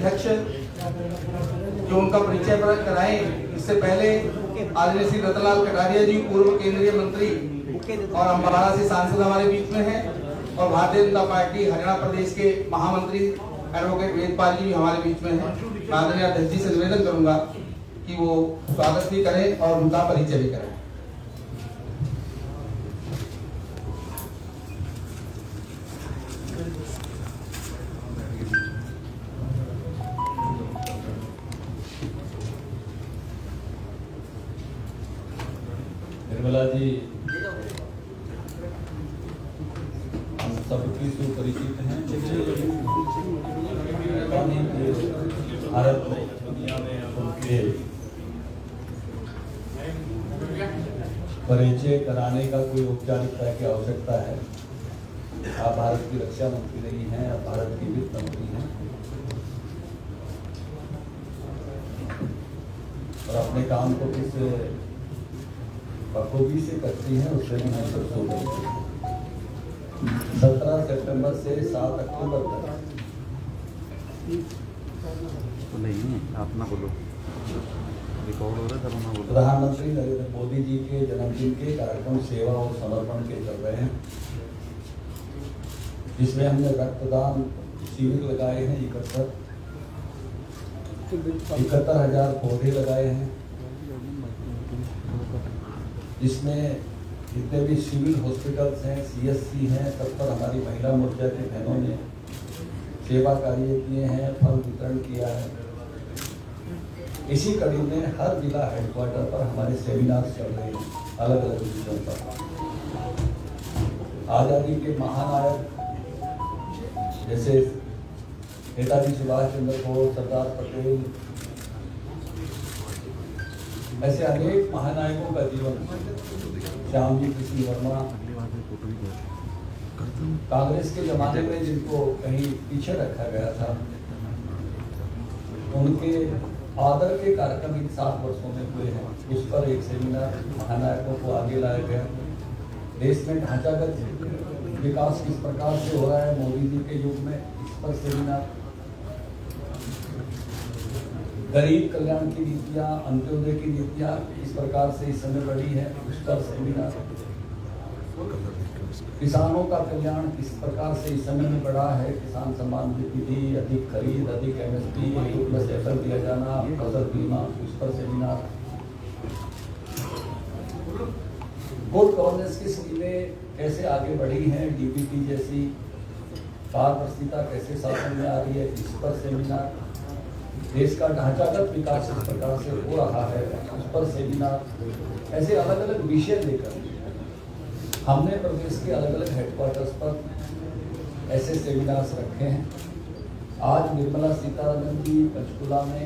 अध्यक्ष जो उनका परिचय कराएं, इससे पहले आदरणीय श्री रतनलाल कटारिया जी पूर्व केंद्रीय मंत्री और अम्बाला से सांसद हमारे बीच में हैं, और भारतीय जनता पार्टी हरियाणा प्रदेश के महामंत्री एडवोकेट वेदपाल जी भी हमारे बीच में हैं। मैं आदरणीय अध्यक्ष जी से निवेदन करूंगा कि वो स्वागत भी करें और उनका परिचय भी करें। निर्मला जी हम सबकी सुपरिचित हैं। भारत में दुनिया में उनके परिचय कराने का कोई औपचारिकता की आवश्यकता है। आप भारत की रक्षा मंत्री रही हैं, आप भारत की वित्त मंत्री हैं और अपने काम को किस बखूबी से करती हैं उससे भी मैं संतुष्ट हूं। 17 सितंबर से 7 अक्टूबर तक तो नहीं, आप ना बोलो, रिकॉर्ड हो रहा है, तब ना बोलो। प्रधानमंत्री नरेंद्र मोदी जी के जन्मदिन के कार्यक्रम सेवा और समर्पण के चल रहे हैं, जिसमें हमने रक्तदान शिविर लगाए हैं। 71,000 पौधे लगाए हैं, जिसमें जितने भी सिविल हॉस्पिटल्स हैं, CSC हैं, सब पर हमारी महिला मोर्चा के बहनों ने सेवा कार्य किए हैं, फल वितरण किया है। इसी कड़ी में हर जिला हेडक्वार्टर पर हमारे सेमिनार चल रहे हैं अलग अलग विषयों पर। आज़ादी के महानायक जैसे नेताजी सुभाष चंद्र बोस, सरदार पटेल, ऐसे अनेक महानायकों का जीवन, श्याम जी कृष्ण वर्मा, कांग्रेस के जमाने में जिनको कहीं पीछे रखा गया था, उनके आदर के कार्यक्रम इन 7 वर्षों में हुए हैं। उस पर एक सेमिनार, महानायकों को आगे लाया गया। देश में ढांचागत विकास किस प्रकार से हो रहा है मोदी जी के युग में, इस पर सेमिनार। गरीब कल्याण की नीतियाँ, अंत्योदय की नीतियाँ इस प्रकार से इस समय बढ़ी है, उस पर सेमिनार। किसानों का कल्याण किस प्रकार से इस समय में बढ़ा है, किसान सम्मान निधि, अधिक खरीद, अधिक MSP, FL दिया जाना, फसल बीमा, उस पर सेमिनार। गुड गवर्नेंस की स्कीमें कैसे आगे बढ़ी हैं, DBT जैसी, पारदर्शिता कैसे शासन में आ रही है, इस पर सेमिनार। देश का ढांचागत विकास इस प्रकार से हो रहा है, उस पर सेमिनार। ऐसे अलग अलग विषय लेकर हमने प्रदेश के अलग अलग हेडक्वार्टर्स पर ऐसे सेमिनार्स रखे हैं। आज निर्मला सीतारमण जी पंचकुला में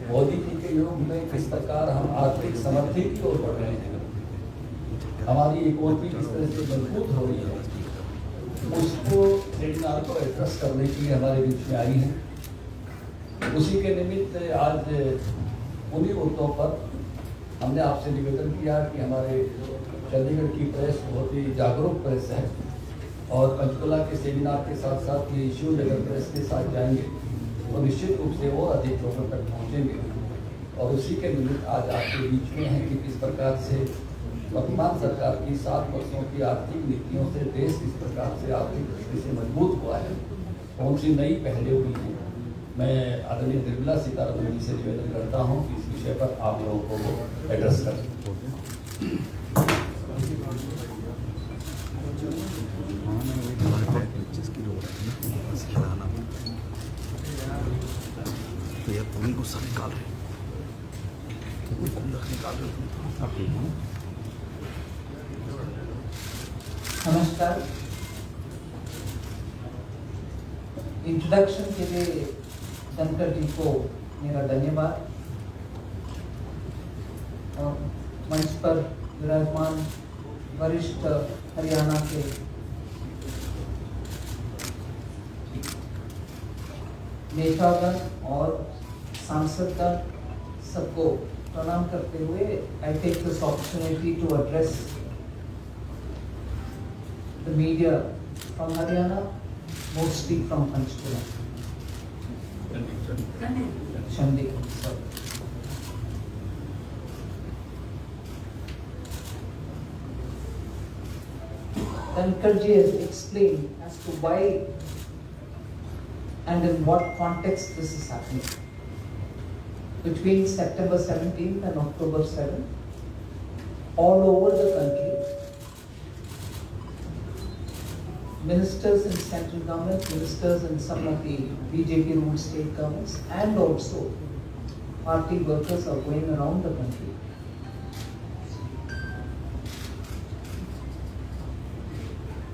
मोदी जी के युग में किस प्रकार हम आर्थिक समृद्धि की ओर बढ़ रहे हैं, हमारी इकोनॉमी किस तरह से मजबूत हो रही है, उसको सेमिनार को एड्रेस करने के लिए हमारे बीच में आई हैं। उसी के निमित्त आज उन्हीं मुद्दों पर हमने आपसे निवेदन किया कि हमारे चंडीगढ़ की प्रेस बहुत ही जागरूक प्रेस है और पंचकुला के सेमिनार के साथ साथ ये इश्यू अगर प्रेस के साथ जाएंगे तो निश्चित रूप से और अधिक लोगों तक पहुँचेंगे। और उसी के निमित्त आज आपके बीच में है कि किस प्रकार से वर्तमान सरकार की 7 वर्षों की आर्थिक नीतियों से देश किस प्रकार से आर्थिक दृष्टि से मजबूत हुआ है, कौन सी नई पहलें हुई हैं। मैं आदरणीय निर्मला सीतारमण जी से निवेदन करता हूं कि इस विषय पर आप लोगों को एड्रेस करें। तो यार पूरी गुस्सा निकाल रहे हैं। नमस्कार। इंट्रोडक्शन के लिए शंकर जी को मेरा धन्यवाद और मंच पर विराजमान वरिष्ठ हरियाणा के नेतागण और सांसदगण सबको प्रणाम करते हुए I take this opportunity to address the media from Haryana, mostly from Panchkula. Chandigarh. Sorry. Dhankarji has explained as to why and in what context this is happening. Between September 17th and October 7th, all over the country, ministers in central government, ministers in some of the BJP ruled state governments, and also party workers are going around the country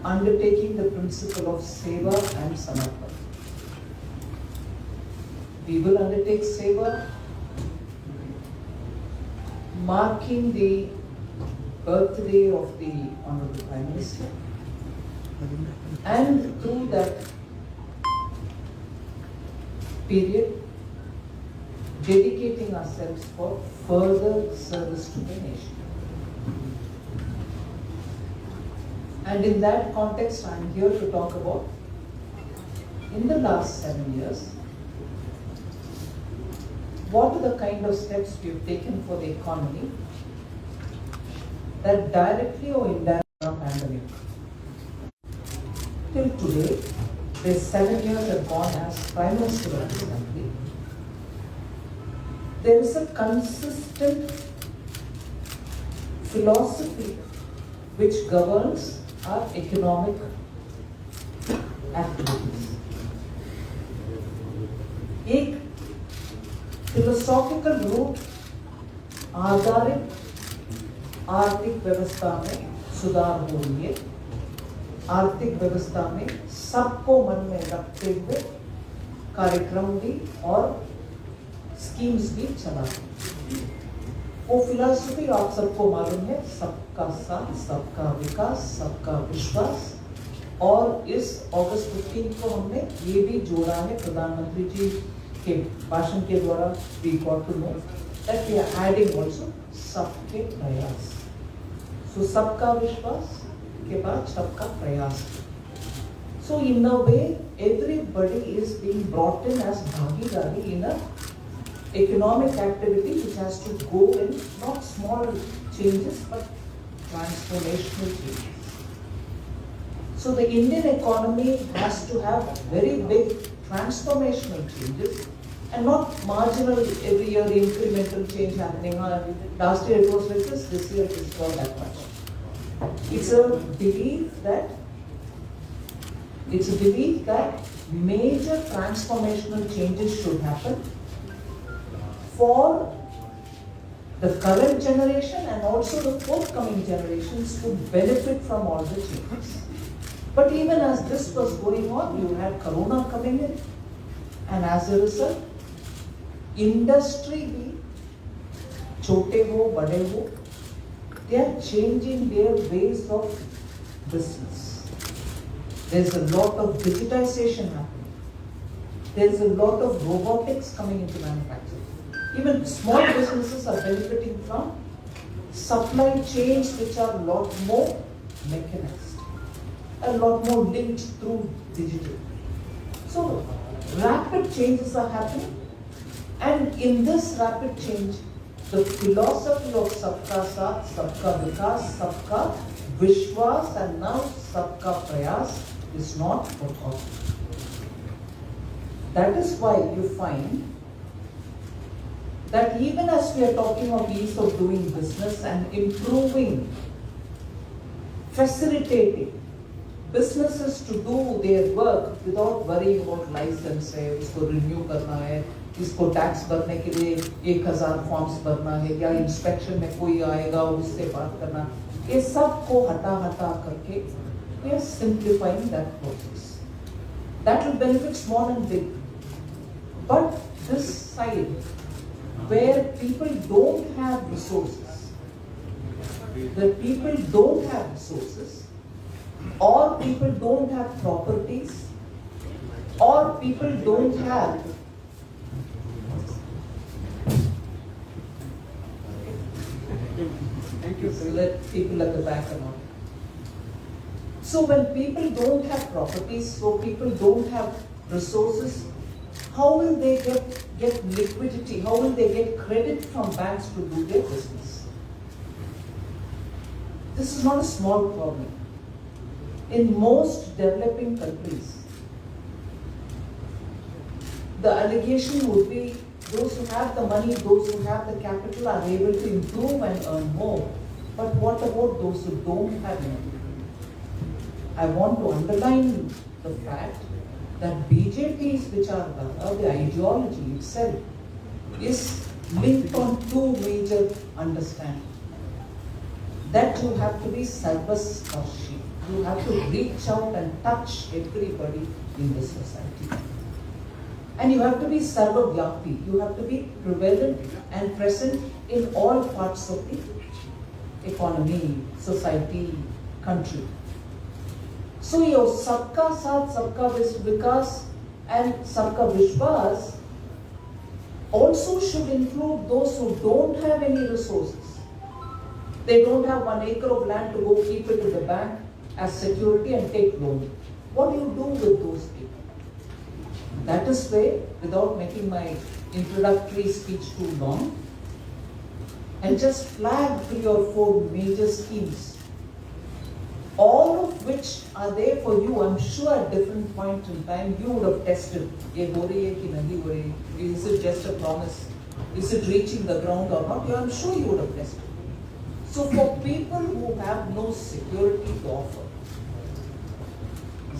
undertaking the principle of Seva and Samarpan. We will undertake Seva, marking the birthday of the Honorable Prime Minister, and through that period, dedicating ourselves for further service to the nation. And in that context, I am here to talk about, in the last 7 years, what are the kind of steps we have taken for the economy that directly or indirectly are pandemic. Till today, the 7 years have gone as Prime Minister of this country. There is a consistent philosophy which governs our economic activities. एक philosophical root आधारित आर्थिक व्यवस्था में सुधार हो रही है, आर्थिक व्यवस्था में सबको मन में रखते हुए कार्यक्रम भी और स्कीम्स भी चला रही है। वो फिलॉसफी आप सबको मालूम है, सबका साथ, सबका विकास, सबका विश्वास। और इस अगस्त 15 को हमने ये भी जोड़ा है प्रधानमंत्री जी के भाषण के द्वारा, we got to know that we are adding also सबके प्रयास। So सबका विश्वास के बाद सबका प्रयास। So in a way, everybody is being brought in as भागीदारी in a economic activity which has to go in not small changes but transformational changes. So the Indian economy has to have very big transformational changes and not marginal every year incremental change happening. Last year it was like this year it is not that much. It's a belief that major transformational changes should happen for the current generation and also the forthcoming generations to benefit from all the changes. But even as this was going on, you had Corona coming in, and as a result, industry bhi, chote ho, bade ho, they are changing their ways of business. There's a lot of digitization happening. There's a lot of robotics coming into manufacturing. Even small businesses are benefiting from supply chains which are a lot more mechanized, a lot more linked through digital. So rapid changes are happening, and in this rapid change, the philosophy of Sabka Saath, Sabka Vikas, Sabka Vishwas, and now Sabka Prayas is not forgotten. That is why you find that even as we are talking of ease of doing business and improving, facilitating businesses to do their work without worrying about license है, उसको renew करना है, इसको tax भरने के लिए 1000 forms भरना है, या इंस्पेक्शन में कोई आएगा उससे बात करना, ये सब को हटा करके we are simplifying that process. That will benefit small and big. But this side, where people don't have resources, or people don't have properties, or people don't have let people at the back come on. So when people don't have properties, so people don't have resources, how will they get liquidity? How will they get credit from banks to do their business? This is not a small problem. In most developing countries, the allegation would be those who have the money, those who have the capital are able to improve and earn more. But what about those who don't have money? I want to underline the fact that BJP's Vicharꯙara, the ideology itself, is linked on two major understandings. That you have to be sarvasparshi. You have to reach out and touch everybody in the society. And you have to be sarvavyapi. You have to be prevalent and present in all parts of the economy, society, country. So your Sabka Saath, Sabka Vikas and Sabka Vishwas also should include those who don't have any resources. They don't have 1 acre of land to go keep it in the bank as security and take loan. What do you do with those people? That is why, without making my introductory speech too long, and just flag 3 or 4 major schemes, all of which are there for you. I'm sure at different point in time you would have tested. Ye ho rahi hai ki nahi ho rahi? Is it just a promise? Is it reaching the ground or not? I'm sure you would have tested. So for people who have no security to offer,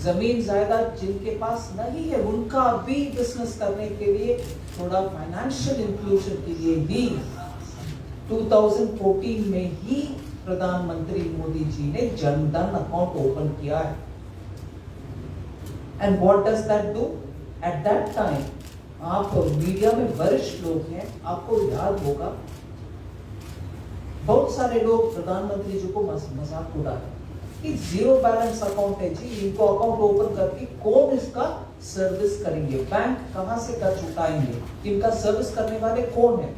जमीन जायदाद जिनके पास नहीं है, उनका भी business करने के लिए थोड़ा फाइनेंशियल इंक्लूजन के लिए भी 2014 में ही प्रधानमंत्री मोदी जी ने जनधन अकाउंट ओपन किया है. And what does that do? At that time, आप मीडिया में वरिष्ठ लोग हैं, आपको याद होगा बहुत सारे लोग प्रधानमंत्री जी को मजाक उड़ाते कि 0 बैलेंस अकाउंट है जी, इनको अकाउंट ओपन करके कौन इसका सर्विस करेंगे, बैंक कहां से कर चुकाएंगे, इनका सर्विस करने वाले कौन है,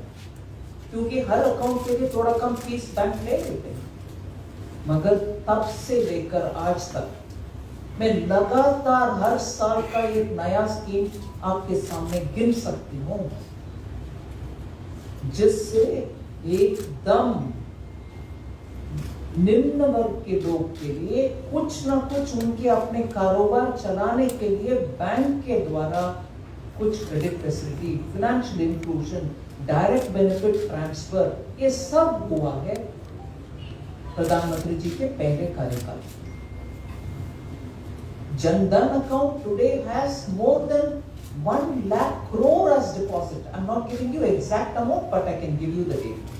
क्योंकि हर अकाउंट के लिए थोड़ा कम फीस बैंक ले लेते हैं. मगर तब से लेकर आज तक मैं लगातार हर साल का एक नया स्कीम आपके सामने गिन सकती हूं, जिससे एकदम निम्न वर्ग के लोग के लिए कुछ ना कुछ उनके अपने कारोबार चलाने के लिए बैंक के द्वारा कुछ credit facility, financial inclusion, direct benefit transfer, ये सब हुआ है प्रधानमंत्री जी के पहले कार्यकाल. Jan Dhan account today has more than 1 lakh crore as deposit. I'm not giving you exact amount, but I can give you the data.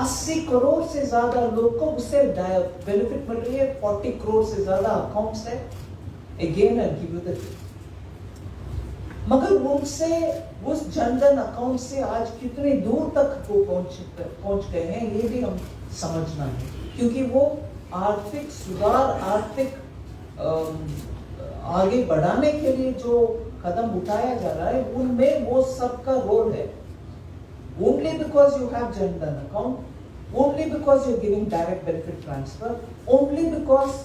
80 crore से ज्यादा लोग को उससे बेनिफिट मिल रही है. 40 करोड़ से ज्यादा अकाउंट्स है. Again, I'll give you the data. मगर उनसे उस जनधन अकाउंट से आज कितने दूर तक वो पहुंच गए हैं, ये भी हम समझना है, क्योंकि वो आर्थिक सुधार, आर्थिक आगे बढ़ाने के लिए जो कदम उठाया जा रहा है, उनमें वो सबका रोल है. Only because you have Jan-Dhan account, only because you're giving direct benefit transfer, only because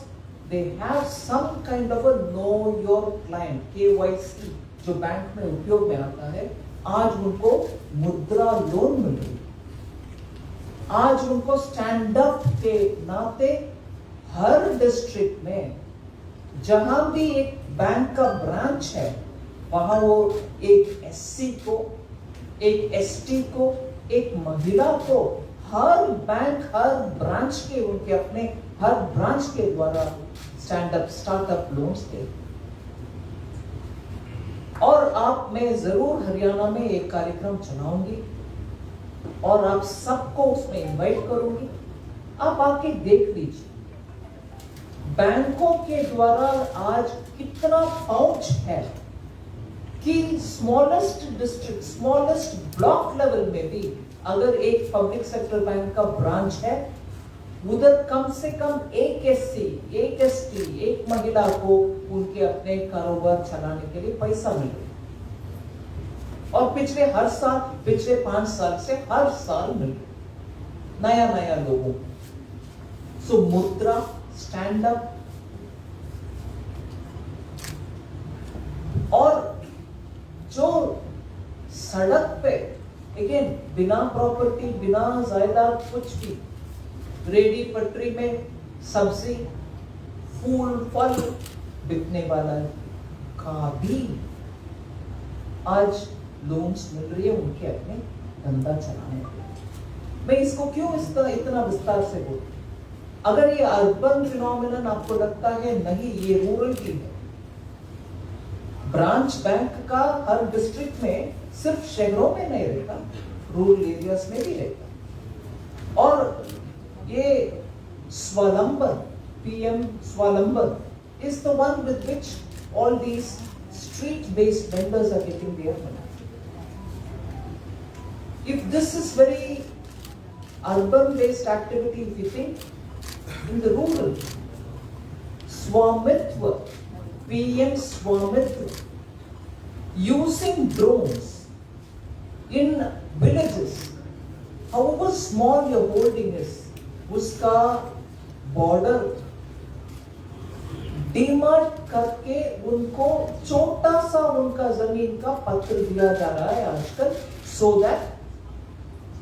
they have some kind of a know your client KYC जो बैंक में उपयोग में आता है. आज उनको मुद्रा लोन मिल रही है. आज उनको स्टैंड अप के नाते हर डिस्ट्रिक्ट में जहां भी एक बैंक का ब्रांच है, वहां वो एक एससी को, एक एसटी को, एक महिला को, हर बैंक, हर ब्रांच के, उनके अपने हर ब्रांच के द्वारा स्टार्टअप लोन्स दे. और आप, मैं जरूर हरियाणा में एक कार्यक्रम चलाऊंगी और आप सबको उसमें इनवाइट करूंगी. आप आके देख लीजिए बैंकों के द्वारा आज कितना पहुंच है कि smallest district, smallest block level में भी अगर एक पब्लिक सेक्टर बैंक का ब्रांच है, उधर कम से कम एक एससी, एक एसटी, एक महिला को उनके अपने कारोबार चलाने के लिए पैसा मिल रहा है. और पिछले 5 साल से हर साल मिल रहा है नया लोगों को. सो मुद्रा, स्टैंड अप, और सड़क पे अगेन बिना प्रॉपर्टी, बिना जायदाद, कुछ भी रेडी पटरी में सब्जी, फूल, फल बिकने वाला है का भी आज लोन्स मिल रही है उनके अपने धंधा चलाने के लिए। मैं इसको क्यों इतना विस्तार से बोलूं? अगर ये अर्बन फिनोमिनन आपको लगता है नहीं, ये रूरल की है। ब्रांच बैंक का हर डिस्ट्रिक्ट में सिर्फ शहरों में नहीं रहता, रूरल एरियाज में भी रहता। और ये स्वावलंबन, पीएम स्वावलंबन is the one with which all these street-based vendors are getting their money. If this is very urban-based activity, if you think in the rural, Swamitva, PM Swamitva, using drones in villages, however small your holding is, उसका border DMart करके उनको छोटा सा उनका जमीन का पत्र दिया जा रहा है आजकल, so that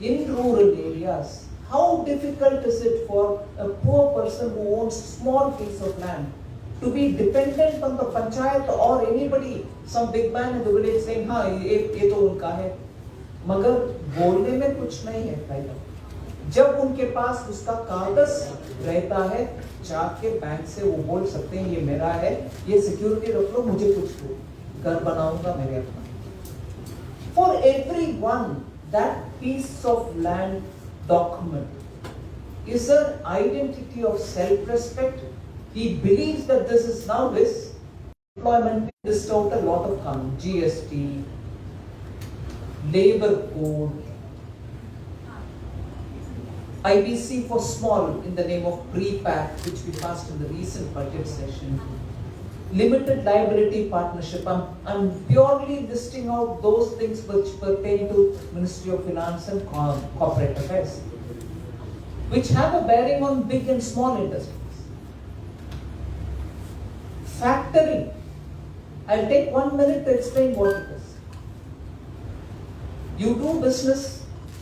in rural areas, how difficult is it for a poor person who owns small piece of land to be dependent on the panchayat or anybody, some big man in the village saying, हाँ ये तो उनका है, मगर बोलने में कुछ नहीं है फायदा। जब उनके पास उसका कागज रहता है, जाके बैंक से वो बोल सकते हैं ये मेरा है, ये सिक्योरिटी रख लो, मुझे कुछ दो, घर बनाऊंगा मेरे अपना। For everyone, that piece of land document is an identity of self-respect. He believes that this is now his employment. List out a lot of kanun, GST, labor code, IBC for small in the name of pre-pack, which we passed in the recent budget session. Limited liability partnership. I'm purely listing out those things which pertain to Ministry of Finance and Corporate Affairs, which have a bearing on big and small industries. Factoring. I'll take 1 minute to explain what it is. You do business.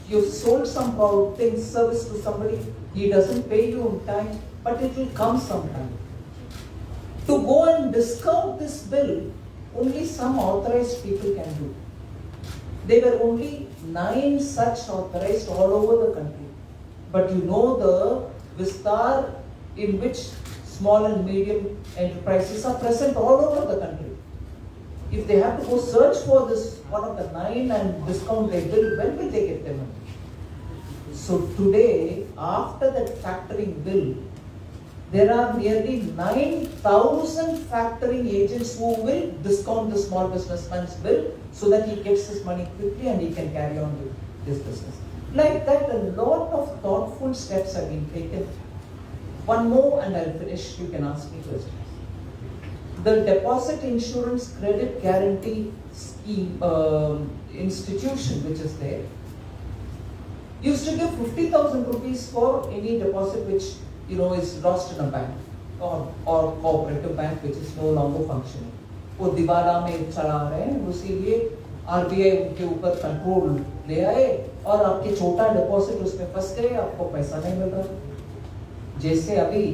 You've sold some things, service to somebody, he doesn't pay you on time, but it will come sometime. To go and discount this bill, only some authorized people can do. There were only 9 such authorized all over the country. But you know the Vistar in which small and medium enterprises are present all over the country. If they have to go search for this one of the 9 and discount their bill, when will they get their money? So today, after that factoring bill, there are nearly 9,000 factoring agents who will discount the small businessman's bill so that he gets his money quickly and he can carry on with his business. Like that, a lot of thoughtful steps have been taken. One more and I'll finish, you can ask me questions. The Deposit Insurance Credit Guarantee Scheme institution which is there used to give 50,000 rupees for any deposit which is lost in a bank or cooperative bank which is no longer functioning. वो दिवाला में चला रहे हैं, उसीलिए RBI उनके ऊपर control ले आए और आपके छोटा डिपॉजिट उसमें फंस गए, आपको पैसा नहीं मिल रहा। जैसे अभी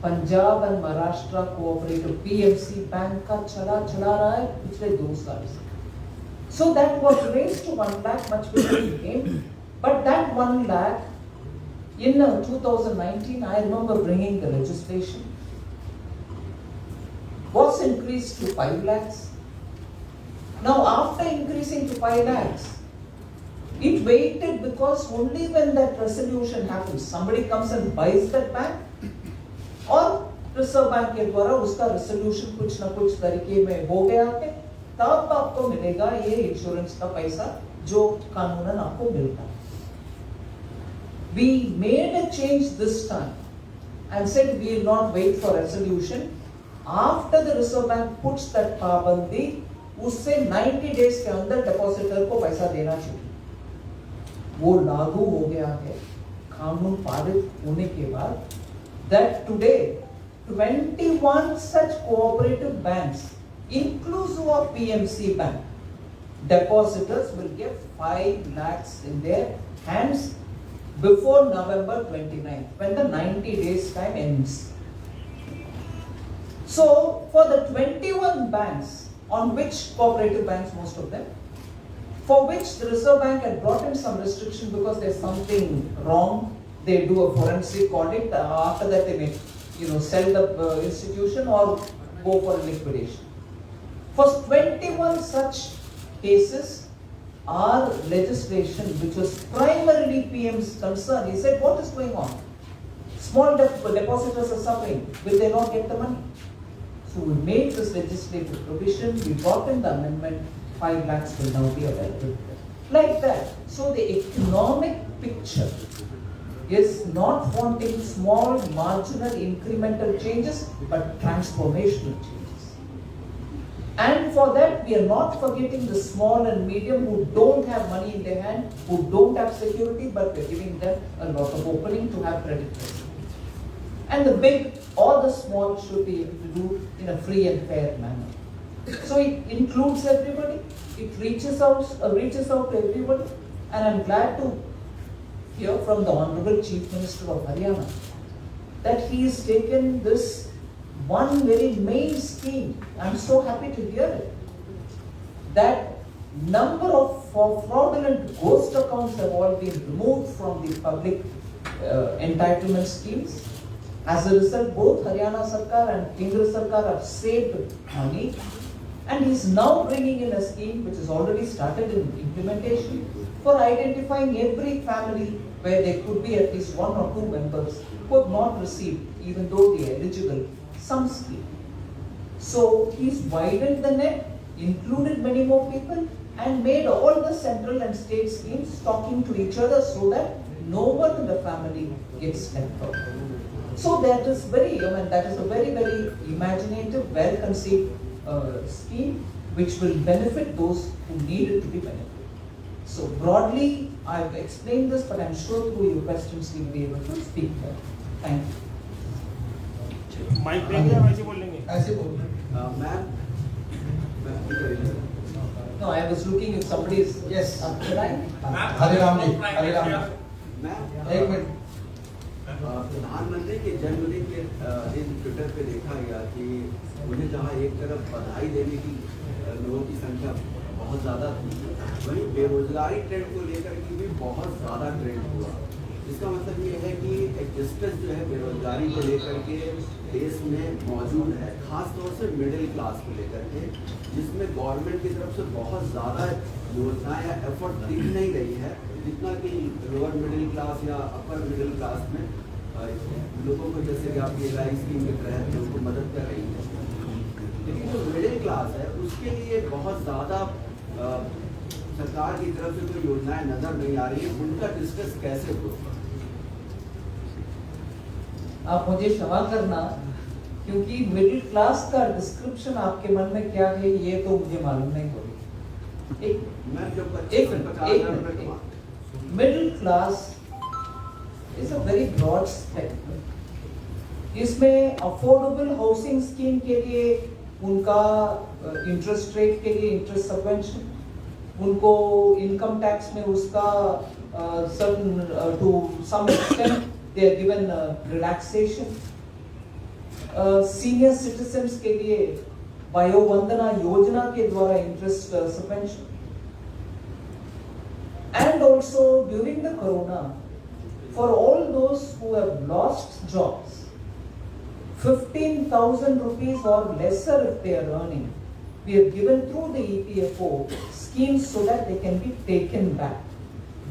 Punjab and Maharashtra cooperative PMC bank का चला रहा है पिछले 2 साल से। So that was raised to 1 lakh much before it came, but that 1 lakh in 2019, I remember bringing the legislation, was increased to 5 lakhs. Now after increasing to 5 lakhs, it waited because only when that resolution happens, somebody comes and buys that bank, और reserve bank के द्वारा उसका resolution कुछ ना कुछ तरीके में हो गया है, तब आपको मिलेगा ये इंश्योरेंस का पैसा जो कानूनन आपको मिलता है। We made a change this time and said we will not wait for resolution. After the Reserve Bank puts that पाबंदी, उससे 90 days के अंदर डिपॉजिटर को पैसा देना चाहिए। वो लागू हो गया है कानून पारित होने के बाद। That today 21 such cooperative banks, inclusive of PMC Bank, depositors will get 5 lakhs in their hands before November 29th, when the 90 days time ends. So for the 21 banks, on which cooperative banks, most of them, for which the Reserve Bank had brought in some restriction because there's something wrong, they do a forensic audit, after that they may, sell the institution or go for liquidation. For 21 such cases, our legislation, which was primarily PM's concern, he said, what is going on? Small depositors are suffering. Will they not get the money? So we made this legislative provision, we brought in the amendment, 5 lakhs will now be available. Like that. So the economic picture is not wanting small, marginal, incremental changes, but transformational changes. And for that, we are not forgetting the small and medium who don't have money in their hand, who don't have security, but we're giving them a lot of opening to have credit facilities. And the big or the small should be able to do in a free and fair manner. So it includes everybody, it reaches out to everybody, and I'm glad to hear from the Honorable Chief Minister of Haryana that he has taken this one very main scheme. I'm so happy to hear it. That number of fraudulent ghost accounts have all been removed from the public entitlement schemes. As a result, both Haryana Sarkar and Kendra Sarkar have saved money, and he's now bringing in a scheme which has already started in implementation for identifying every family where there could be at least 1 or 2 members who have not received, even though they are eligible, some scheme. So he's widened the net, included many more people, and made all the central and state schemes talking to each other so that no one in the family gets left out. So that is that is a very, very imaginative, well-conceived scheme which will benefit those who need it to be benefited. So broadly, I've explained this, but I'm sure through your questions we'll be able to speak more. Thank you. Mic देंगे या ऐसे बोलेंगे? ऐसे बोल ma'am No, I was looking if somebody is Yes. Should I? Hariram ji, Hariram ji, ma'am एक minute. प्रधानमंत्री के जन्मदिन के दिन ट्विटर पे देखा गया कि मुझे जहाँ एक तरफ बधाई देने की लोगों की संख्या बहुत ज़्यादा थी, वहीं बेरोजगारी ट्रेंड को लेकर के भी बहुत ज़्यादा ट्रेंड हुआ। इसका मतलब ये है कि एक डिस्ट्रेस जो है बेरोजगारी को लेकर के देश में मौजूद है, खास तौर से मिडिल क्लास को लेकर के, जिसमें गवर्नमेंट की तरफ से बहुत ज़्यादा योजनाएं या एफर्ट दिख नहीं रही है, जितना कि लोअर मिडिल क्लास या अपर मिडिल क्लास में लोगों को, जैसे कि आपकी LI स्कीम के तहत उनको मदद कर रही है। लेकिन जो मिडिल क्लास है उसके लिए बहुत ज़्यादा सरकार की तरफ से कोई योजनाएं नजर नहीं आ रही है, उनका डिस्कस कैसे होगा? आप मुझे क्षमा करना, क्योंकि मिडिल क्लास का डिस्क्रिप्शन आपके मन में क्या है ये तो मुझे मालूम नहीं होगी। एक minute, middle class is a very broad spectrum. इसमें अफोर्डेबल हाउसिंग स्कीम के लिए उनका इंटरेस्ट रेट के लिए इंटरेस्ट सबवेंशन, उनको इनकम टैक्स में उसका certain to some extent they are given relaxation. Senior citizens के लिए वयोवंदना योजना के द्वारा interest subvention, and also during the corona, for all those who have lost jobs, 15,000 rupees or lesser if they are earning, we have given through the EPFO schemes so that they can be taken back.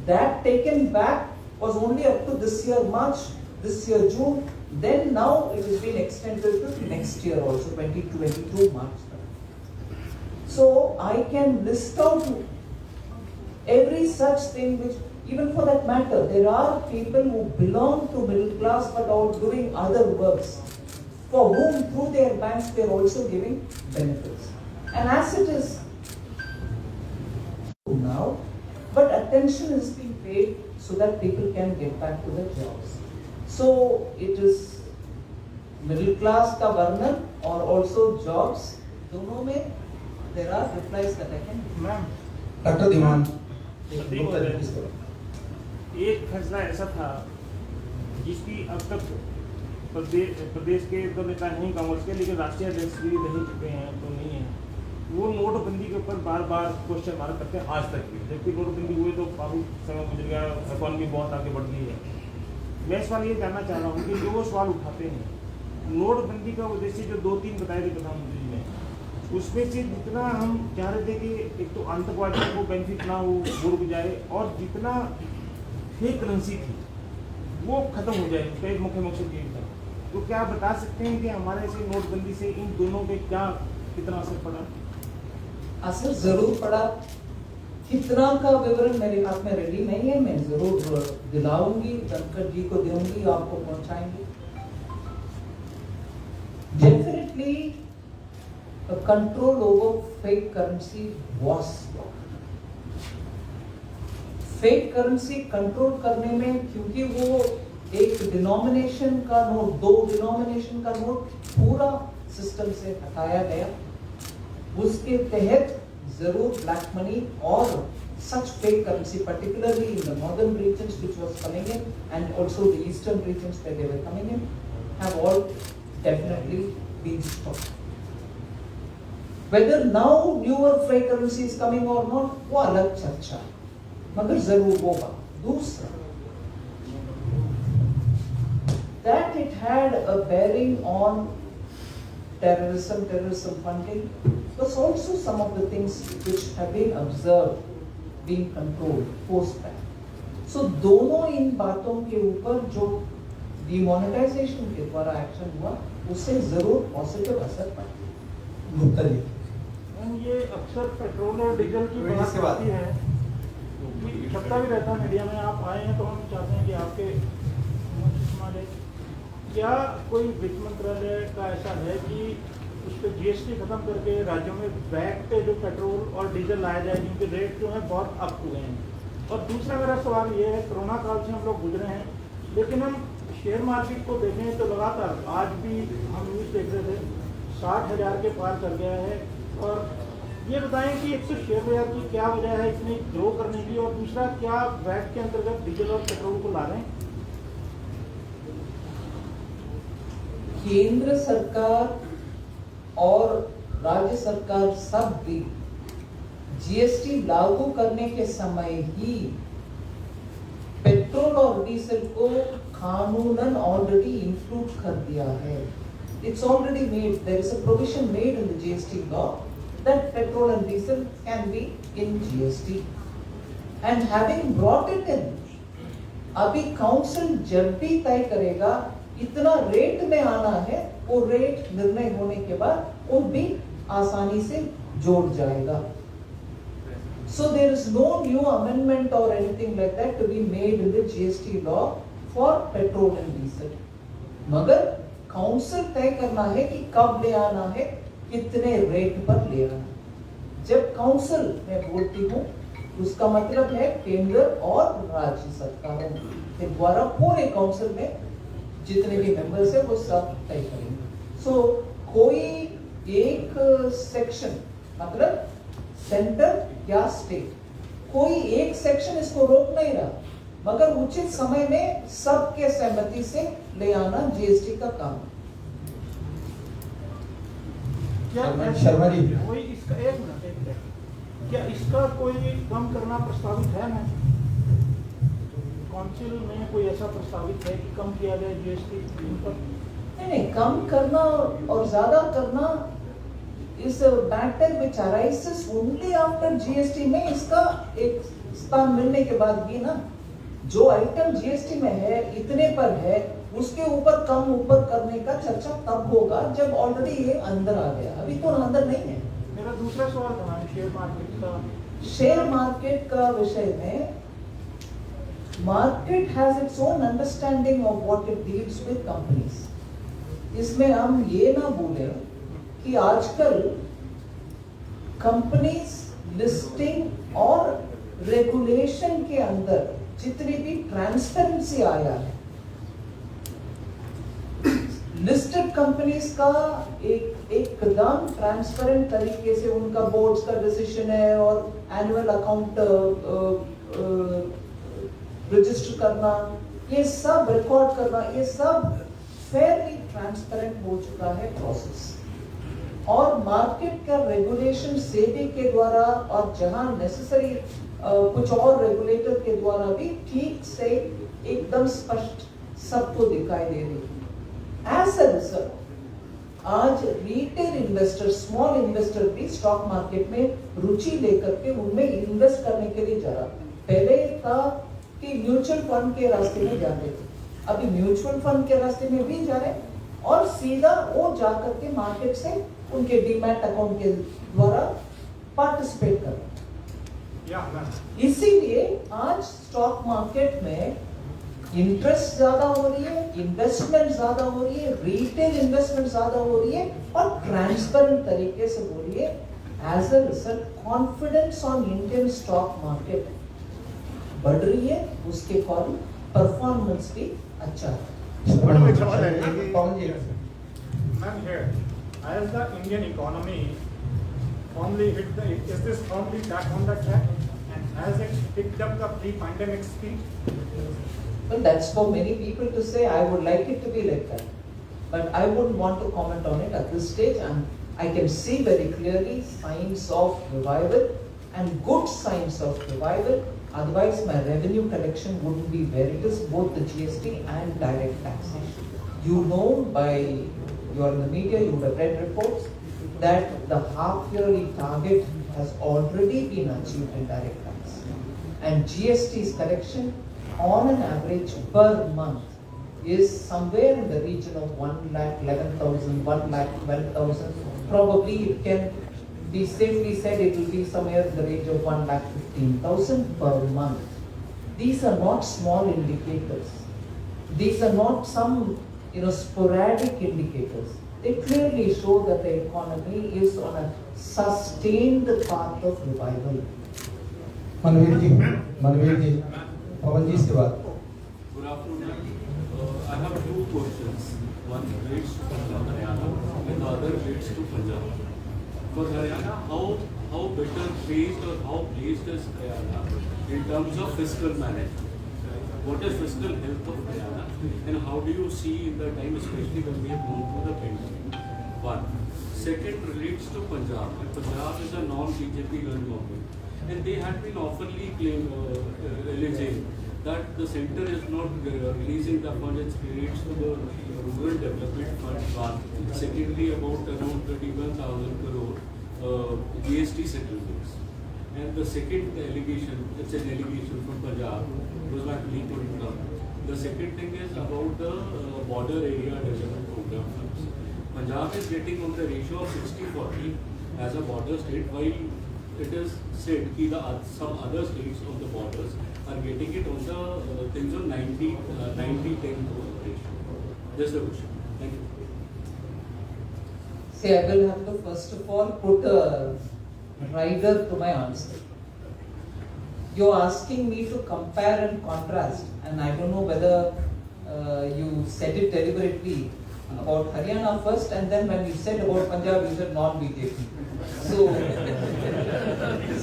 That taken back was only up to this year March, this year June, then now it has been extended to next year also, 2022 March. So I can list out every such thing which, even for that matter, there are people who belong to middle class but are doing other works, for whom through their banks they are also giving benefits. And as it is now, but attention is being paid so that people can get back to their jobs. So it is middle class का वर्णन और also jobs, दोनों में there are replies that I can. Ma'am doctor Dhiman एक फैसला ऐसा था जिसकी अब तक प्रदेश के तो नेता नहीं कांग्रेस के, लेकिन राष्ट्रीय अध्यक्ष भी नहीं चुके हैं तो नहीं है, वो नोटबंदी के ऊपर बार बार क्वेश्चन मार्क करते हैं आज तक भी, जबकि नोटबंदी हुई तो काफी समय गुजर गया, इकॉनमी बहुत आगे बढ़ गई है। मैं सवाल ये जानना चाह रहा हूँ कि जो वो सवाल उठाते हैं, नोटबंदी का उद्देश्य जो 2-3 बताए थे प्रधानमंत्री जी ने, उसमें से जितना हम चाह रहे थे कि एक तो आतंकवादियों को बेनिफिट ना हो, वो रुक जाए, और जितना फेक करेंसी थी वो खत्म हो जाए, उसका एक मुख्य मकसद ये था। तो क्या आप बता सकते हैं कि हमारे से नोटबंदी से इन दोनों पे क्या कितना असर पड़ा? असर जरूर पड़ा। कितना का विवरण मेरे हाथ में रेडी नहीं है, मैं जरूर दिलाऊंगी, धनखड़ जी को दूंगी, आपको पहुंचाएंगे। Definitely control over fake currency was fake currency control करने में, क्योंकि वो एक डिनोमिनेशन का नोट, 2 डिनोमिनेशन का नोट पूरा सिस्टम से हटाया गया, उसके तहत जरूर ब्लैक मनी और such fake currency, particularly in the northern regions which was coming in and also the eastern regions where they were coming in, have all definitely been stopped. Whether now newer fake currency is coming or not, वो अलग चर्चा, मगर जरूर होगा। दूसरा, that it had a bearing on terrorism funding was also some of the things which have been observed being controlled post that. So दोनों इन बातों के ऊपर जो डिमोनेटाइजेशन के द्वारा एक्शन हुआ, उससे जरूर पॉजिटिव असर पड़ा। गुप्ता जी, ये अक्सर पेट्रोल और डीजल की बात आती है, कि छपता भी रहता मीडिया में, आप आए हैं तो हम चाहते हैं कि आपके क्या कोई वित्त मंत्रालय का ऐसा है कि उस पर जीएसटी खत्म करके राज्यों में बैक पे जो पेट्रोल और डीजल लाया जाए, जिनके रेट जो है बहुत अप हुए हैं। और दूसरा मेरा सवाल ये है, कोरोना काल से हम लोग गुजरे हैं, लेकिन हम शेयर मार्केट को देखें तो लगातार आज भी हम न्यूज़ देख रहे थे 60,000 के पार कर गया है। और ये बताएं कि एक तो शेयर बाजार की क्या वजह है इतनी ग्रो करने की, और दूसरा क्या वैट के अंतर्गत डीजल और पेट्रोल को ला रहे हैं? केंद्र सरकार और राज्य सरकार सब भी जीएसटी लागू करने के समय ही पेट्रोल और डीजल को कानूनन ऑलरेडी इंक्लूड कर दिया है। It's already made, there is a provision made in the GST law that petrol and diesel can be in GST. And having brought it in, अभी काउंसिल जब भी तय करेगा इतना रेट में आना है, वो रेट निर्णय होने के बाद वो भी आसानी से जोड़ जाएगा। So there is no new amendment or anything like that to be made in the GST law for petrol and diesel. मगर काउंसिल तय करना है कि कब ले आना है, कितने रेट पर ले आना है। जब काउंसिल मैं बोलती हूँ, उसका मतलब है केंद्र और राज्य सरकारों के द्वारा पूरे काउंसिल में जितने भी मेंबर्स हैं वो सब तय करेंगे। सो कोई एक सेक्शन, मतलब सेंटर या स्टेट, कोई एक सेक्शन इसको रोक नहीं रहा, मगर उचित समय में सबके सहमति से ले आना जीएसटी का काम। क्या शर्मा जी, कोई इसका एक मिनट, क्या इसका कोई कम करना प्रस्तावित है? ना काउंसिल में कोई ऐसा प्रस्तावित है कि कम किया जाए जीएसटी पर? नहीं, कम करना और ज्यादा करना इस matter which arises only after GST में इसका एक स्थान मिलने के बाद भी ना, जो आइटम जीएसटी में है इतने पर है, उसके ऊपर कम ऊपर करने का चर्चा तब होगा जब ऑलरेडी ये अंदर आ गया। अभी तो अंदर नहीं है। मेरा दूसरा सवाल था शेयर मार्केट का। शेयर मार्केट का विषय में, market has its own understanding of what it deals with companies. इसमें हम ये ना भूलें कि आजकल कंपनीज लिस्टिंग और रेगुलेशन के अंदर जितनी भी ट्रांसपेरेंसी आया है, लिस्टेड कंपनीज का एकदम ट्रांसपेरेंट तरीके से उनका बोर्ड्स का डिसीजन है और एनुअल अकाउंट रजिस्टर करना, ये सब रिकॉर्ड करना, ये सब फेयरली ट्रांसपेरेंट हो चुका है प्रोसेस। और मार्केट का रेगुलेशन सेबी के द्वारा और जहां नेसेसरी कुछ और रेगुलेटर के द्वारा भी ठीक से एकदम स्पष्ट सबको दिखाई दे रही है। एज अ रिजल्ट आज रिटेल इन्वेस्टर, स्मॉल इन्वेस्टर भी स्टॉक मार्केट में रुचि लेकर के उनमें इन्वेस्ट करने के लिए जा रहा। पहले था कि म्यूचुअल फंड के रास्ते में जाते थे, अभी म्यूचुअल फंड के रास्ते में भी जा रहे और सीधा वो जाकर के मार्केट से उनके डीमैट अकाउंट के द्वारा पार्टिसिपेट कर रहे। इसीलिए आज स्टॉक मार्केट में इंटरेस्ट ज्यादा हो रही है, इन्वेस्टमेंट ज्यादा हो रही है, रिटेल इन्वेस्टमेंट ज्यादा हो रही है और ट्रांसपेरेंट तरीके से हो रही है। As a result confidence on Indian stock market बढ़ रही है, उसके फॉरन परफॉर्मेंस भी अच्छा है। मैडम एक सवाल है पवन जी, ma'am here as the Indian economy firmly hit the is this firmly back on the track and has it picked up the pre-pandemic speed? Well, that's for many people to say. I would like it to be like that, but I wouldn't want to comment on it at this stage. And I can see very clearly signs of revival and good signs of revival. Otherwise, my revenue collection wouldn't be where it is, both the GST and direct taxation. You know, you are in the media, you would have read reports that the half-yearly target has already been achieved in direct tax. And GST's collection on an average per month is somewhere in the region of 1,11,000, 1,12,000. Probably it can be safely said it will be somewhere in the range of 1,15,000 per month. These are not small indicators. These are not some sporadic indicators. They clearly show that the economy is on a sustained path of revival. Manveer ji, Pawan ji इसके बाद। Good afternoon. I have two questions. One relates to Punjab, Haryana, and the other relates to Punjab. For Haryana, how better placed or how placed is Haryana in terms of fiscal management? What is fiscal health of Haryana, and how do you see in the time, especially when we have gone through the pandemic? One. Second relates to Punjab. And Punjab is a non-BJP run government, and they had been oftenly alleging that the center is not releasing the funds it relates to the rural development fund. One. Secondly, about around 31,000 crore GST settlements. And the second allegation, it's an allegation from Punjab, was my colleague put it up. The second thing is about the border area development program funds. Punjab is getting on the ratio of 60-40 as a border state, while it is said that some other states on the borders are getting it on the things on 90-10 ratio. Just a question. Thank you. See, I will have to first of all put a rider to my answer. You're asking me to compare and contrast, and I don't know whether you said it deliberately about Haryana first, and then when you said about Punjab, you said non-BJP.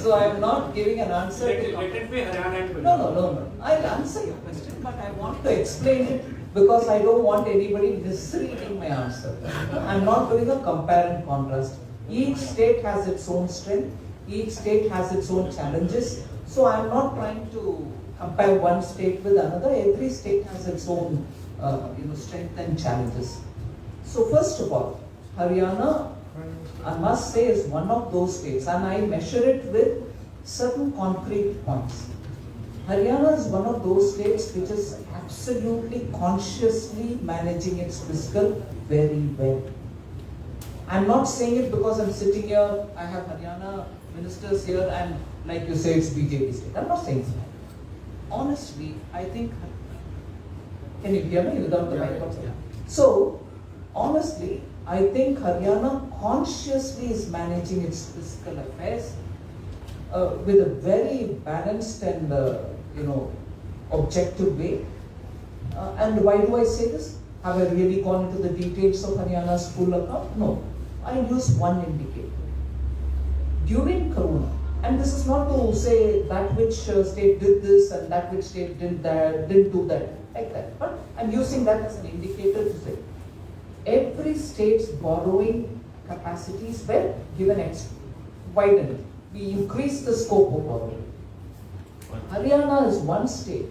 So I am not giving an answer. Let it be Haryana and Punjab. No. I'll answer your question, but I want to explain it because I don't want anybody misreading my answer. I'm not doing a compare and contrast. Each state has its own strength. Each state has its own challenges. So I'm not trying to compare one state with another. Every state has its own strength and challenges. So first of all, Haryana, I must say, is one of those states, and I measure it with certain concrete points. Haryana is one of those states which is absolutely consciously managing its fiscal very well. I'm not saying it because I'm sitting here, I have Haryana ministers here, and like you say, it's BJP state. I'm not saying so. Honestly, I think, can you hear me without the mic? So, honestly, I think Haryana consciously is managing its fiscal affairs with a very balanced and objective way. And why do I say this? Have I really gone into the details of Haryana's full account? No. I use one indicator. During Corona, and this is not to say that which state did this and that which state didn't do that, like that. But I'm using that as an indicator to say every state's borrowing capacities were given widened. We increased the scope of borrowing. Haryana is one state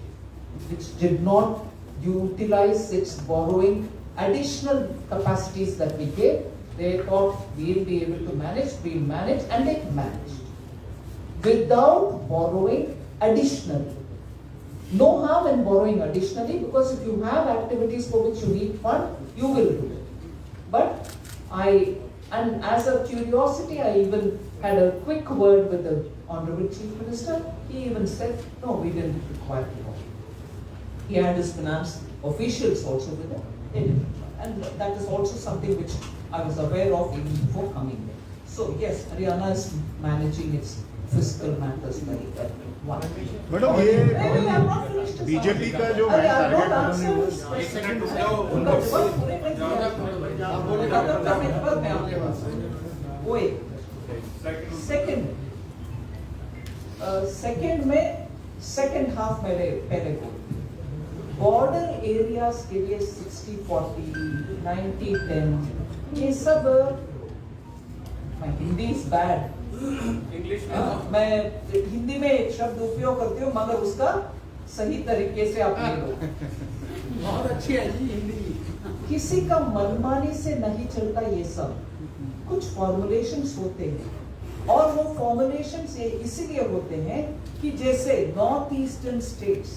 which did not utilize its borrowing additional capacities that we gave. They thought we'll be able to manage, we'll manage, and they managed. Without borrowing additionally. No harm in borrowing additionally, because if you have activities for which you need fund, you will do it. But and as a curiosity, I even had a quick word with the Honorable Chief Minister. He even said, no, we didn't require to borrow. He had his finance officials also with him. They didn't. And that is also something which I was aware of even before coming there. So yes, Haryana is managing its fiscal matters very well. One. Madam ये BJP का जो second half मेरे पहले को border areas के लिए 60-40, 90-10 ये सब my Hindi is bad. English मैं हिंदी में एक शब्द उपयोग करती हूँ मगर उसका सही तरीके से आप ले लो. बहुत अच्छी है जी हिंदी. किसी का मनमानी से नहीं चलता ये सब. कुछ फॉर्मुलेशंस होते हैं और वो फॉर्मुलेशंस इसीलिए होते हैं कि जैसे नॉर्थ ईस्टर्न स्टेट्स,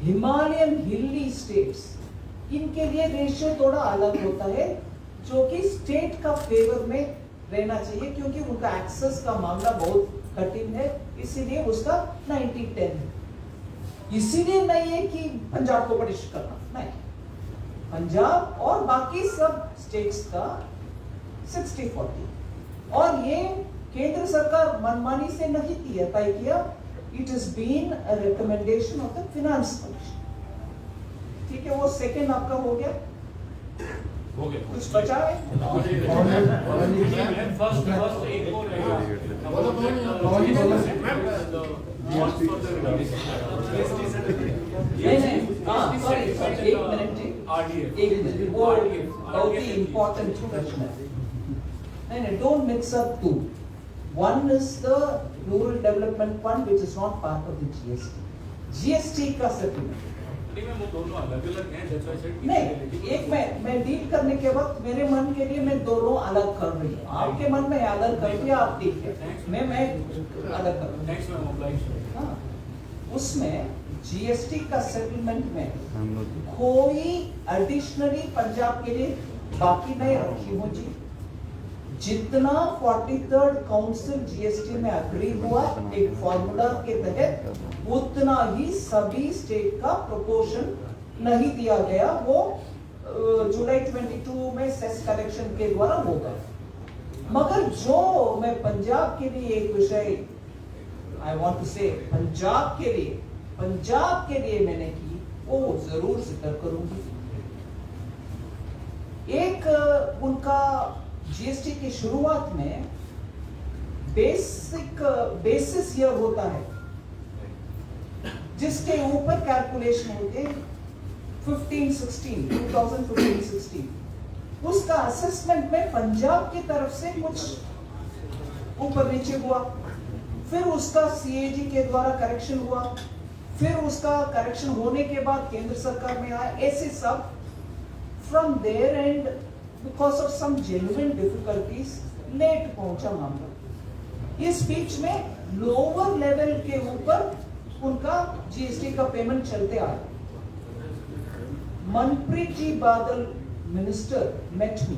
हिमालयन हिली स्टेट्स, इनके लिए रेशियो थोड़ा अलग होता है जो कि स्टेट का फेवर में रहना चाहिए क्योंकि उनका एक्सेस का मामला बहुत कठिन है, इसीलिए उसका 90-10. इसीलिए नहीं है कि पंजाब को पनिश करना, नहीं. पंजाब और बाकी सब स्टेट्स का 60-40. और ये केंद्र सरकार मनमानी से नहीं तय किया. It is been a recommendation of the finance commission. ठीक है, वो सेकंड आपका हो गया. कुछ बचा है? फर्स्ट एक और एक मिनट, वो बहुत ही इम्पोर्टेंट प्रश्न है. नहीं, don't mix up two. One is the Rural Development Fund, which is not part of the GST. GST का settlement. वो दोनों अलग-अलग हैं, that's why I said नहीं, एक मैं डील करने के वक्त मेरे मन के लिए मैं दोनों अलग कर रही हूँ. आपके मन में अलग कर दिया, आप ठीक है. मैं अलग कर रही Thanks ma'am, obliged. हूँ. उसमें GST का सेटलमेंट में कोई एडिशनली पंजाब के लिए बाकी नहीं रखी हूँ जी. जितना 43rd काउंसिल जीएसटी में अग्री हुआ एक फॉर्मूला के तहत उतना ही सभी स्टेट का प्रोपोर्शन नहीं दिया गया. वो जुलाई 22 में सेस कलेक्शन के द्वारा होगा. मगर जो मैं पंजाब के लिए एक विषय आई वांट टू से पंजाब के लिए मैंने की वो जरूर जिक्र करूंगी. एक उनका जीएसटी की शुरुआत में बेसिस ईयर होता है जिसके ऊपर कैलकुलेशन होते हैं 2015-16. उसका असेसमेंट में पंजाब की तरफ से कुछ ऊपर नीचे हुआ, फिर उसका सीएजी के द्वारा करेक्शन हुआ, फिर उसका करेक्शन होने के बाद केंद्र सरकार में आया. ऐसे सब from there and because of some genuine difficulties लेट पहुंचा मामला. इस बीच में लोअर लेवल के ऊपर उनका जीएसटी का पेमेंट चलते आया. मनप्रीत जी बादल minister met me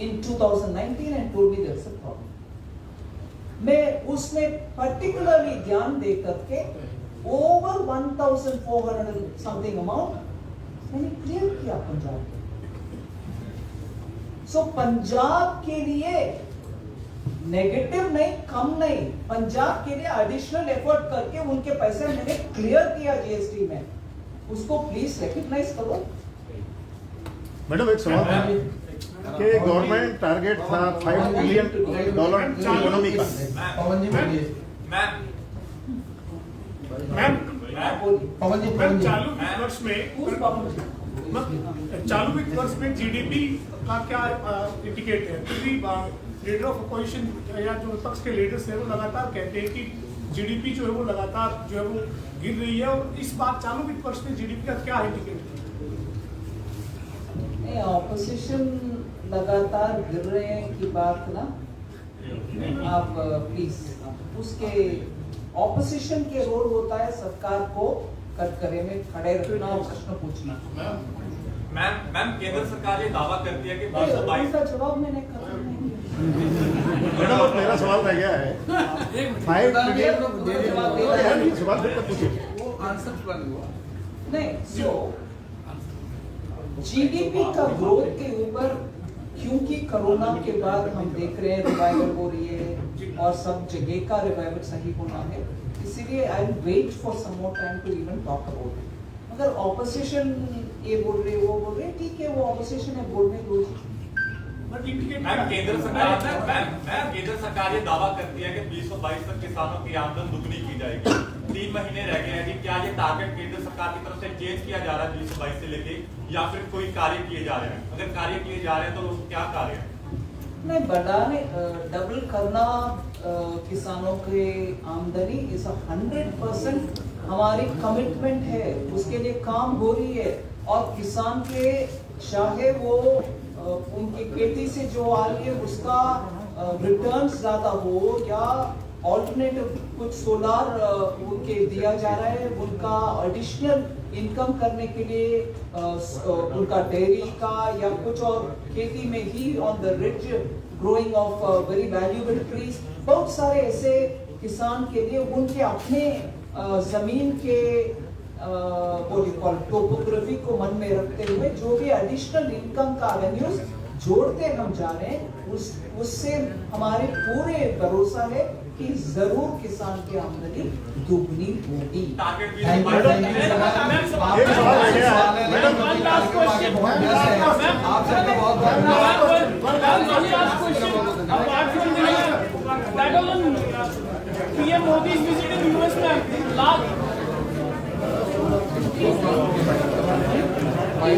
in 2019 and told me there's a problem. मैं उसमें पर्टिकुलरली ध्यान दे करके ओवर 1,400 समथिंग अमाउंट मैंने क्लियर किया पंजाब को. सो पंजाब के लिए नेगेटिव नहीं, कम नहीं, पंजाब के लिए एडिशनल एफर्ट करके उनके पैसे मैंने क्लियर किया जीएसटी में. उसको प्लीज रिकग्नाइज करो। मैडम एक सवाल है कि गवर्नमेंट टारगेट था $5 बिलियन इकोनॉमी का। पवन जी बोलिए। मैम पवन जी मैम चालू वित्त वर्ष में Who's problem? चालू वित्त वर्ष में जीडीपी का क्या इंडिकेट है? क्योंकि लीडर ऑफ अपोजिशन या जो विपक्ष के लीडर्स है वो लगातार कहते हैं कि जीडीपी जो है वो लगातार जो है वो गिर रही है, और इस बार चालू वित्त वर्ष में जीडीपी का क्या इंडिकेट है? ऑपोजिशन लगातार गिर रहे हैं की बात ना, आप प्लीज उसके ऑपोजिशन के रोल होता है सरकार को कटघरे में खड़े रखना और प्रश्न पूछना। मैम केंद्र सरकार ये दावा करती है कि उनका जवाब मैंने खत्म नहीं किया। मैडम अब मेरा सवाल रह गया है 5 बिलियन सवाल फिर तक पूछिए। नहीं, सो जीडीपी का ग्रोथ के ऊपर, क्योंकि कोरोना के बाद हम देख रहे हैं रिवाइवल हो रही है और सब जगह का रिवाइवल सही होना है, इसीलिए I will wait for some more time to even talk about it. अगर ऑपोजिशन ये बोल रहे वो बोल रहे, ठीक है, वो ऑपोजिशन है, बोलने दो। मैम केंद्र सरकार ये दावा करती है कि 2022 तक किसानों की आमदन दुगनी की जाएगी। 3 महीने रह गए हैं जी, क्या ये टारगेट केंद्र सरकार की तरफ से चेंज किया जा रहा है 2022 से लेके, या फिर कोई कार्य किए जा रहे हैं? अगर कार्य किए जा रहे हैं तो क्या कार्य है? नहीं, बढ़ाने डबल करना किसानों के आमदनी इस 100% हमारी कमिटमेंट है, उसके लिए काम हो रही है। और किसान के चाहे वो उनकी खेती से जो आ रही है उसका रिटर्न्स ज्यादा हो, या ऑल्टरनेटिव कुछ सोलार उनके दिया जा रहा है, उनका एडिशनल इनकम करने के लिए उनका डेयरी का या कुछ और खेती में ही on the rich growing of very valuable trees, बहुत सारे ऐसे किसान के लिए उनके अपने जमीन के टोपोग्राफी को मन में रखते हुए जो भी एडिशनल इनकम का रेवेन्यूज जोड़ते हम जा रहे हैं, उससे हमारे पूरे भरोसा है कि जरूर किसान की आमदनी दुगनी होगी। PM Modi is visiting US, ma'am.